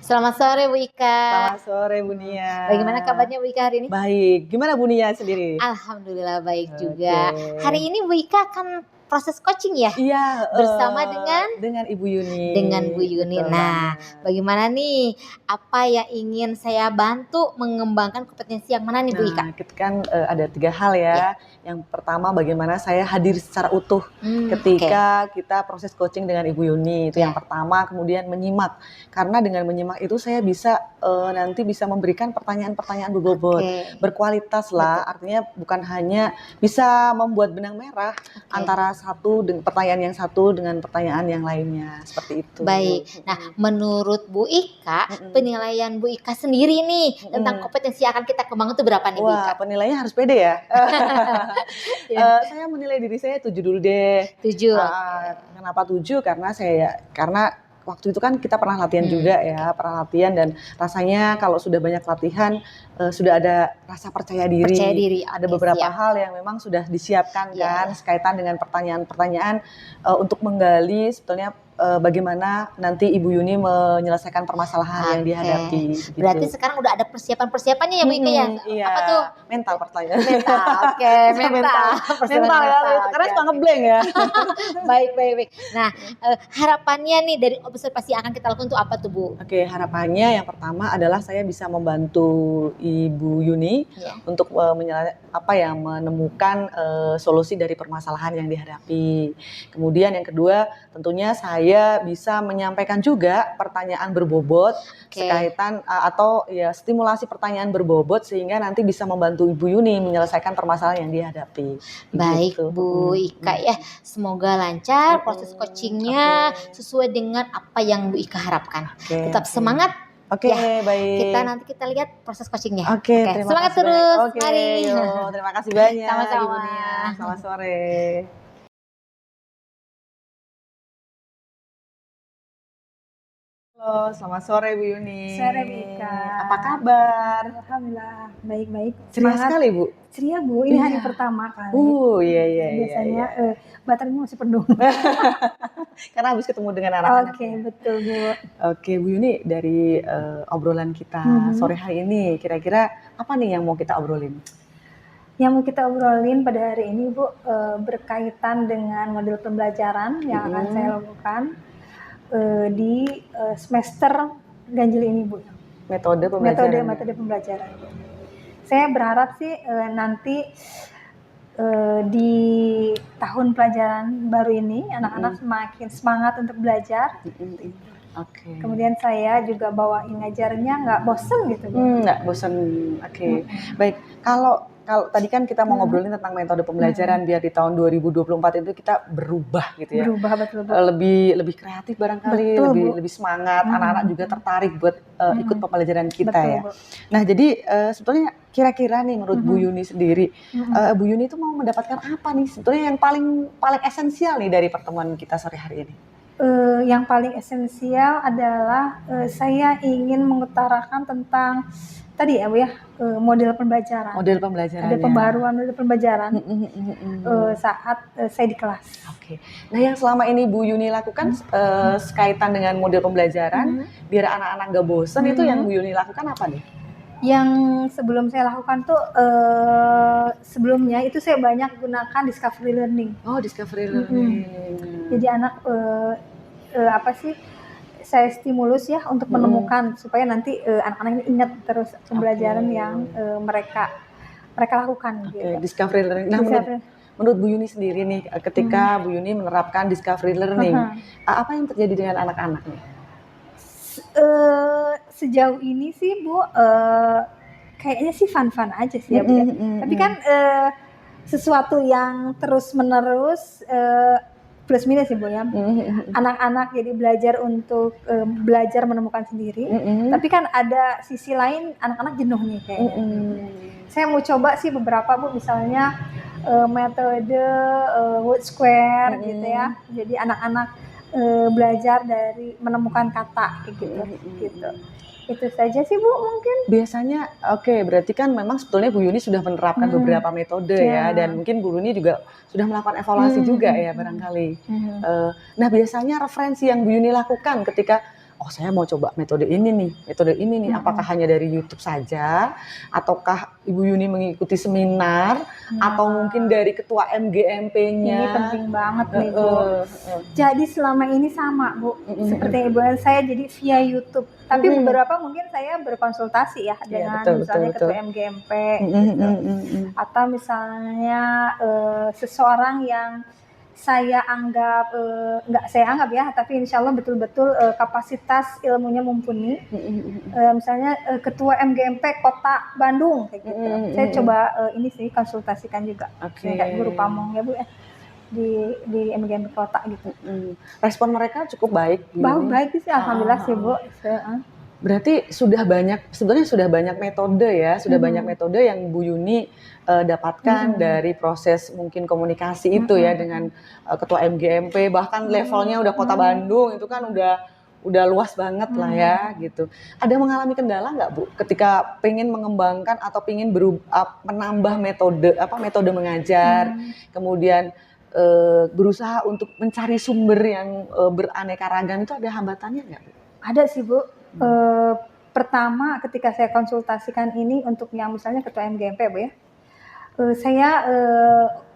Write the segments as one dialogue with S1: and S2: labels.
S1: Selamat sore Bu Ika.
S2: Selamat sore Bu Nia.
S1: Bagaimana kabarnya Bu Ika hari ini?
S2: Baik, gimana Bu Nia sendiri?
S1: Alhamdulillah baik juga. Hari ini Bu Ika akan proses coaching ya?
S2: Iya,
S1: Bersama
S2: dengan Ibu Yuni.
S1: dengan Bu Yuni.
S2: Betul
S1: Nah,
S2: banget.
S1: bagaimana nih? Apa yang ingin saya bantu mengembangkan kompetensi yang mana nih Bu Ika?
S2: Nah, kita kan ada 3 hal ya. Yang pertama bagaimana saya hadir secara utuh ketika kita proses coaching dengan Ibu Yuni. Itu yang pertama, kemudian menyimak. Karena dengan menyimak itu saya bisa nanti bisa memberikan pertanyaan-pertanyaan berbobot, berkualitas lah. Artinya bukan hanya bisa membuat benang merah antara pertanyaan yang satu dengan pertanyaan yang lainnya, seperti itu.
S1: Baik. Nah, menurut Bu Ika, penilaian Bu Ika sendiri nih tentang kompetensi yang akan kita kembangkan itu berapa nih Bu Ika?
S2: Wah, penilaiannya harus pede ya. Saya menilai diri saya 7 dulu deh.
S1: 7.
S2: Kenapa 7? Karena waktu itu kan kita pernah latihan juga ya, pernah latihan dan rasanya kalau sudah banyak latihan sudah ada rasa percaya diri. Ada beberapa hal yang memang sudah disiapkan kan, sekaitan dengan pertanyaan-pertanyaan untuk menggali sebetulnya bagaimana nanti Ibu Yuni menyelesaikan permasalahan yang dihadapi. Gitu.
S1: Berarti sekarang udah ada persiapan-persiapannya ya Bu Ika ya?
S2: Iya.
S1: Apa tuh?
S2: Mental pertanyaan.
S1: Mental, oke.
S2: Mental ya, karena suka ngeblank ya.
S1: Baik. Nah, harapannya nih dari observasi yang akan kita lakukan itu apa tuh Bu?
S2: Oke, harapannya yang pertama adalah saya bisa membantu Ibu Yuni untuk menemukan solusi dari permasalahan yang dihadapi. Kemudian yang kedua, tentunya saya bisa menyampaikan juga pertanyaan berbobot sekaitan atau ya stimulasi pertanyaan berbobot sehingga nanti bisa membantu Ibu Yuni menyelesaikan permasalahan yang dihadapi.
S1: Baik
S2: gitu.
S1: Bu Ika ya, semoga lancar proses coachingnya sesuai dengan apa yang Bu Ika harapkan. Tetap semangat.
S2: Oke, baik.
S1: Kita lihat proses coachingnya.
S2: Oke,
S1: semangat terus. Mari.
S2: Terima kasih banyak.
S1: Sama-sama.
S2: Ibu Nia. Selamat sore. Halo, selamat sore Bu Yuni.
S3: Sore Bu Ika.
S2: Apa kabar?
S3: Alhamdulillah, baik-baik.
S2: Ceria sekali Bu.
S3: Ceria Bu, ini hari pertama kali.
S2: Iya.
S3: Biasanya baterainya masih penuh.
S2: Karena habis ketemu dengan anak-anak.
S3: Oke, betul Bu.
S2: Oke Bu Yuni, dari obrolan kita sore hari ini, kira-kira apa nih yang mau kita obrolin?
S3: Yang mau kita obrolin pada hari ini Bu, berkaitan dengan model pembelajaran yang akan saya lakukan di semester ganjil ini Bu.
S2: Metode
S3: pembelajaran. Saya berharap sih nanti di tahun pelajaran baru ini anak-anak semakin semangat untuk belajar. Kemudian saya juga bawain ngajarnya nggak bosen gitu Bu.
S2: Nggak bosen. Baik. Kalau tadi kan kita mau ngobrolin tentang metode pembelajaran biar di tahun 2024 itu kita berubah gitu ya.
S3: Berubah, betul.
S2: Lebih kreatif barangkali, lebih semangat, anak-anak juga tertarik buat ikut pembelajaran kita ya. Nah, jadi sebetulnya kira-kira nih menurut Bu Yuni sendiri, Bu Yuni itu mau mendapatkan apa nih sebetulnya yang paling esensial nih dari pertemuan kita sore hari ini?
S3: Yang paling esensial adalah saya ingin mengutarakan tentang tadi ya Bu ya, model pembelajaran. Ada pembaruan model pembelajaran saat saya di kelas.
S2: Nah, yang selama ini Bu Yuni lakukan sekaitan dengan model pembelajaran biar anak-anak gak bosen itu yang Bu Yuni lakukan apa nih?
S3: Yang sebelum saya lakukan tuh sebelumnya itu saya banyak gunakan discovery learning.
S2: Discovery learning.
S3: Jadi anak saya stimulus ya untuk menemukan supaya nanti anak-anak ini ingat terus pembelajaran yang mereka lakukan. Gitu.
S2: Discovery learning. Nah, menurut Bu Yuni sendiri nih, ketika Bu Yuni menerapkan discovery learning, apa yang terjadi dengan anak-anak nih?
S3: Sejauh ini sih Bu, kayaknya sih fun-fun aja sih ya Bu. Tapi kan sesuatu yang terus-menerus plus minus sih Bu ya. Anak-anak jadi belajar untuk belajar menemukan sendiri. Tapi kan ada sisi lain anak-anak jenuh nih kayaknya. Saya mau coba sih beberapa Bu, misalnya metode word square gitu ya. Jadi anak-anak belajar dari menemukan kata kayak gitu. Itu saja sih Bu mungkin.
S2: Biasanya berarti kan memang sebetulnya Bu Yuni sudah menerapkan beberapa metode ya, dan mungkin Bu Yuni juga sudah melakukan evaluasi juga ya barangkali. Nah, biasanya referensi yang Bu Yuni lakukan ketika oh saya mau coba metode ini nih, apakah hanya dari YouTube saja, ataukah Ibu Yuni mengikuti seminar, atau mungkin dari ketua MGMP-nya?
S3: Ini penting banget nih Bu. Jadi selama ini sama Bu, seperti yang Ibu saya jadi via YouTube. Tapi beberapa mungkin saya berkonsultasi ya dengan misalnya ketua MGMP gitu. Atau misalnya seseorang yang saya anggap nggak saya anggap ya, tapi insya Allah betul-betul kapasitas ilmunya mumpuni. Misalnya ketua MGMP Kota Bandung kayak gitu. Saya coba ini sih konsultasikan juga. Kayak guru pamong ya Bu ya. Di MGMP Kota gitu.
S2: Respon mereka cukup baik.
S3: Baik sih, alhamdulillah sih Bu.
S2: Berarti sebenarnya sudah banyak metode ya, banyak metode yang Bu Yuni dapatkan dari proses mungkin komunikasi itu ya dengan ketua MGMP, bahkan levelnya udah Kota Bandung, itu kan udah luas banget lah ya gitu. Ada mengalami kendala nggak Bu ketika pengen mengembangkan atau pengen menambah metode mengajar, kemudian berusaha untuk mencari sumber yang beraneka ragam, itu ada hambatannya nggak Bu?
S3: Ada sih Bu. Pertama ketika saya konsultasikan ini untuk yang misalnya ketua MGMP Bu ya, saya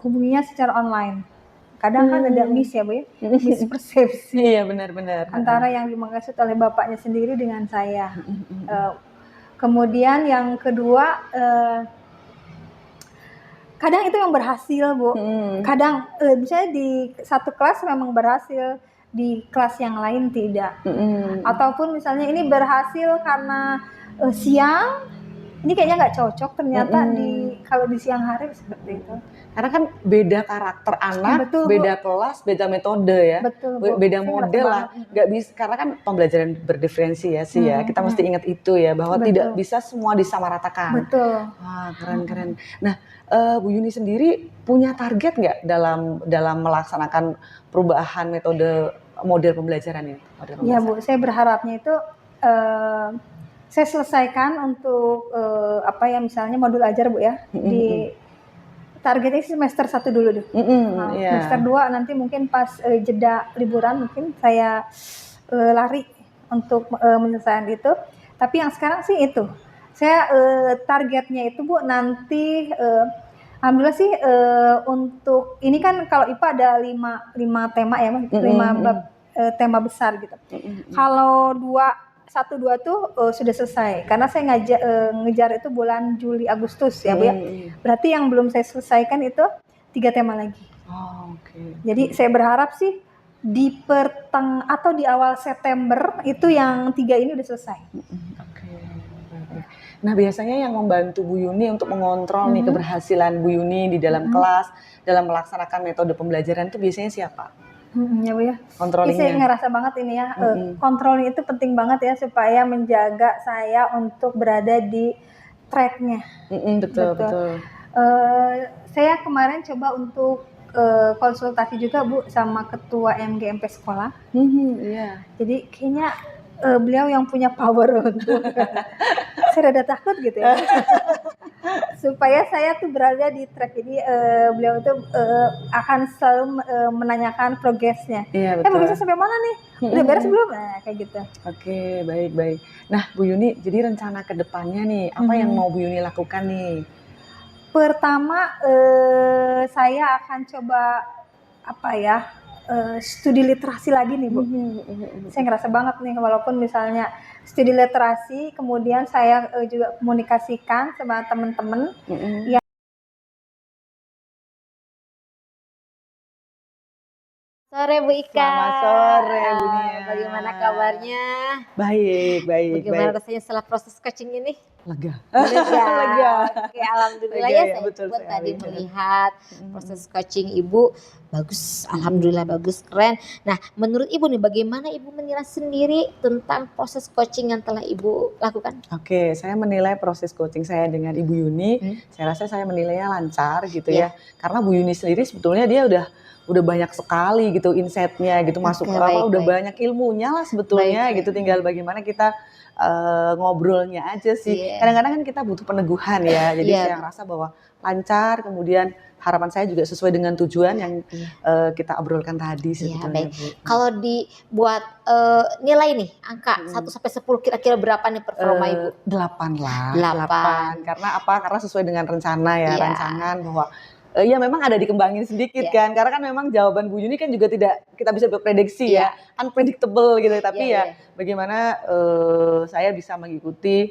S3: hubunginya secara online. Kadang kan ada miss ya Bu ya, mispersepsi.
S2: Iya benar-benar.
S3: Antara yang dimaksud oleh bapaknya sendiri dengan saya. Kemudian yang kedua, kadang itu yang berhasil Bu. Kadang misalnya di satu kelas memang berhasil, di kelas yang lain tidak. Ataupun misalnya ini berhasil karena siang, ini kayaknya nggak cocok ternyata kalau di siang hari seperti itu.
S2: Karena kan beda karakter anak, beda kelas, beda metode ya, beda model lah. Nggak bisa, karena kan pembelajaran berdiferensiasi ya. Kita mesti ingat itu ya, bahwa tidak bisa semua disamaratakan. Wah, keren. Nah, Bu Yuni sendiri punya target nggak dalam melaksanakan perubahan model pembelajaran ini?
S3: Ya Bu, saya berharapnya itu saya selesaikan untuk misalnya modul ajar Bu ya, di targetnya semester 1 dulu deh. Semester 2 nanti mungkin pas jeda liburan mungkin saya lari untuk menyelesaikan itu. Tapi yang sekarang sih itu, saya targetnya itu Bu nanti alhamdulillah sih untuk ini kan kalau IPA ada 5 tema ya, 5 bab tema besar gitu. Kalau 1, 2 tuh sudah selesai karena saya ngejar itu bulan Juli Agustus ya Bu ya. Berarti yang belum saya selesaikan itu 3 tema lagi. Jadi saya berharap sih di atau di awal September itu yang 3 ini udah selesai.
S2: Nah biasanya yang membantu Bu Yuni untuk mengontrol nih keberhasilan Bu Yuni di dalam kelas, dalam melaksanakan metode pembelajaran itu biasanya siapa?
S3: Ya Bu ya.
S2: Kontrolingnya.
S3: Saya ngerasa banget ini ya, kontrolnya itu penting banget ya supaya menjaga saya untuk berada di tracknya.
S2: Betul.
S3: Saya kemarin coba untuk konsultasi juga Bu sama ketua MGMP sekolah. Jadi kayaknya beliau yang punya power untuk saya rada takut gitu ya. Supaya saya tuh berada di track. Jadi beliau itu akan selalu menanyakan progresnya. Progresnya sampai mana nih? Udah beres belum? Nah, kayak gitu.
S2: Baik. Nah, Bu Yuni, jadi rencana ke depannya nih, apa yang mau Bu Yuni lakukan nih?
S3: Pertama, saya akan coba studi literasi lagi nih Bu. Saya ngerasa banget nih, walaupun misalnya studi literasi, kemudian saya juga komunikasikan sama teman-teman yang
S1: sore Bu Ika.
S2: Selamat sore Bu Nia.
S1: Bagaimana kabarnya?
S2: Baik.
S1: Bagaimana rasanya setelah proses coaching ini?
S2: Lega.
S1: Oke, alhamdulillah ya, saya pun tadi melihat proses coaching Ibu bagus, alhamdulillah bagus, keren. Nah, menurut Ibu nih bagaimana Ibu menilai sendiri tentang proses coaching yang telah Ibu lakukan?
S2: Oke, saya menilai proses coaching saya dengan Ibu Yuni, saya rasa saya menilainya lancar gitu ya. Karena Bu Yuni sendiri sebetulnya dia udah udah banyak sekali gitu insight-nya gitu, masuk
S1: Oke,
S2: apa, udah
S1: baik.
S2: banyak ilmunya lah sebetulnya
S1: Baik,
S2: gitu, tinggal bagaimana kita ngobrolnya aja sih.
S1: Iya.
S2: Kadang-kadang kan kita butuh peneguhan ya, jadi
S1: Iya,
S2: saya rasa bahwa lancar, kemudian harapan saya juga sesuai dengan tujuan yang
S1: Iya.
S2: kita obrolkan tadi
S1: Iya,
S2: sebetulnya,
S1: baik.
S2: Bu.
S1: Kalau dibuat nilai nih, angka 1 sampai 10 kira-kira berapa nih performa Ibu?
S2: 8 lah,
S1: 8.
S2: Karena apa? Karena sesuai dengan rencana ya,
S1: Iya.
S2: rancangan bahwa ya memang ada dikembangin sedikit
S1: Iya.
S2: kan, karena kan memang jawaban Bu Yuni kan juga tidak kita bisa prediksi
S1: Iya.
S2: ya, unpredictable gitu. Tapi
S1: Iya,
S2: ya
S1: iya.
S2: bagaimana saya bisa mengikuti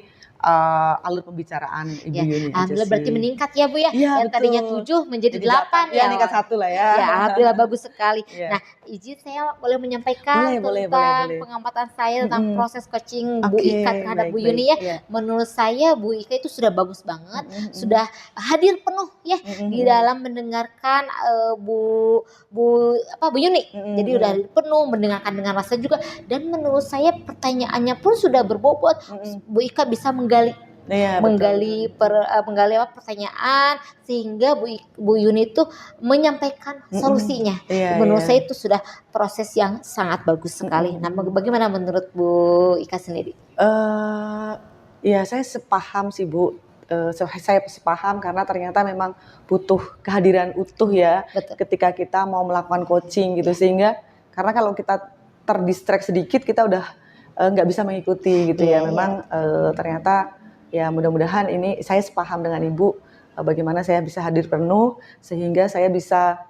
S2: alur pembicaraan Ibu
S1: Ya,
S2: Yuni aja
S1: alhamdulillah berarti
S2: sih.
S1: meningkat ya Bu ya.
S2: Iya,
S1: Yang tadinya
S2: betul.
S1: 7 menjadi
S2: Jadi
S1: 8
S2: ya
S1: ya.
S2: meningkat 1 lah ya.
S1: Ya, alhamdulillah bagus sekali.
S2: Iya.
S1: Nah, izin saya boleh menyampaikan
S2: Boleh.
S1: tentang pengamatan saya tentang proses coaching Bu Ika terhadap Bu Yuni ya.
S2: Iya.
S1: Menurut saya Bu Ika itu sudah bagus banget, sudah hadir penuh ya di dalam mendengarkan Bu Yuni. Jadi udah hadir penuh, mendengarkan dengan rasa juga, dan menurut saya pertanyaannya pun sudah berbobot. Bu Ika bisa menggali
S2: Iya,
S1: menggali pertanyaan sehingga Bu Yuni itu menyampaikan solusinya.
S2: Iya,
S1: Menurut
S2: iya.
S1: saya itu sudah proses yang sangat bagus sekali. Nah, bagaimana menurut Bu Ika sendiri?
S2: Ya saya sepaham sih Bu. Saya sepaham karena ternyata memang butuh kehadiran utuh ya
S1: Betul.
S2: ketika kita mau melakukan coaching gitu, sehingga karena kalau kita terdistract sedikit kita udah nggak bisa mengikuti gitu ya.
S1: Iya,
S2: Memang ternyata ya mudah-mudahan ini saya sepaham dengan Ibu bagaimana saya bisa hadir penuh sehingga saya bisa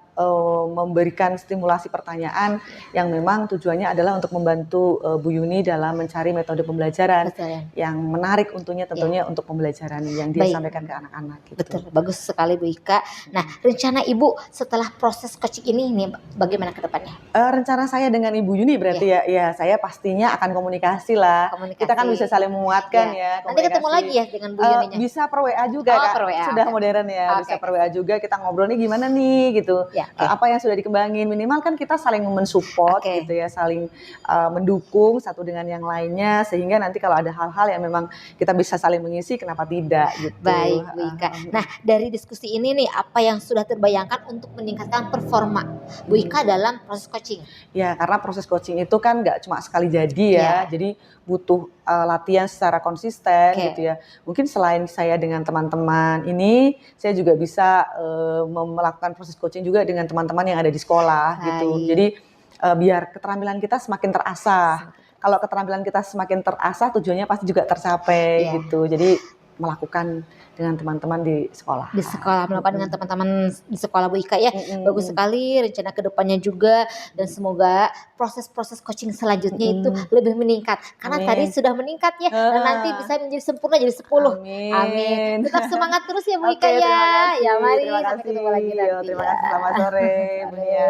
S2: memberikan stimulasi pertanyaan yang memang tujuannya adalah untuk membantu Bu Yuni dalam mencari metode pembelajaran
S1: Betul.
S2: yang menarik tentunya untuk pembelajaran yang dia
S1: Baik.
S2: sampaikan ke anak-anak gitu.
S1: Betul, bagus sekali Bu Ika. Nah, rencana Ibu setelah proses coaching ini bagaimana ke depannya?
S2: Rencana saya dengan Ibu Yuni berarti ya saya pastinya akan komunikasi lah.
S1: Komunikasi.
S2: Kita kan bisa saling menguatkan ya.
S1: Nanti ketemu
S2: komunikasi.
S1: lagi ya dengan Bu Yuninya?
S2: Bisa per WA juga Kak.
S1: Per WA,
S2: Sudah
S1: oke.
S2: modern ya, bisa
S1: Oke.
S2: per WA juga, kita ngobrol nih gimana nih gitu.
S1: Ya, oke.
S2: Apa yang sudah dikembangin, minimal kan kita saling mensupport
S1: Oke.
S2: gitu ya, saling mendukung satu dengan yang lainnya, sehingga nanti kalau ada hal-hal yang memang kita bisa saling mengisi, kenapa tidak gitu.
S1: Baik Bu Ika. Nah, dari diskusi ini nih, apa yang sudah terbayangkan untuk meningkatkan performa Bu Ika dalam proses coaching?
S2: Ya, karena proses coaching itu kan nggak cuma sekali jadi ya, jadi butuh latihan secara konsisten gitu ya. Mungkin selain saya dengan teman-teman ini, saya juga bisa melakukan proses coaching juga dengan teman-teman yang ada di sekolah gitu. Jadi biar keterampilan kita semakin terasah. Kalau keterampilan kita semakin terasah, tujuannya pasti juga tercapai gitu. Jadi melakukan dengan teman-teman di sekolah.
S1: Di sekolah, melakukan dengan teman-teman di sekolah Bu Ika ya. Bagus sekali rencana kedepannya juga, dan semoga proses-proses coaching selanjutnya itu lebih meningkat. Karena tadi sudah meningkat ya, dan nanti bisa menjadi sempurna jadi 10. Amin. Tetap semangat terus ya Bu Ika ya. Ya mari, sampai ketemu lagi nanti.
S2: Terima kasih, selamat sore Bu Nia.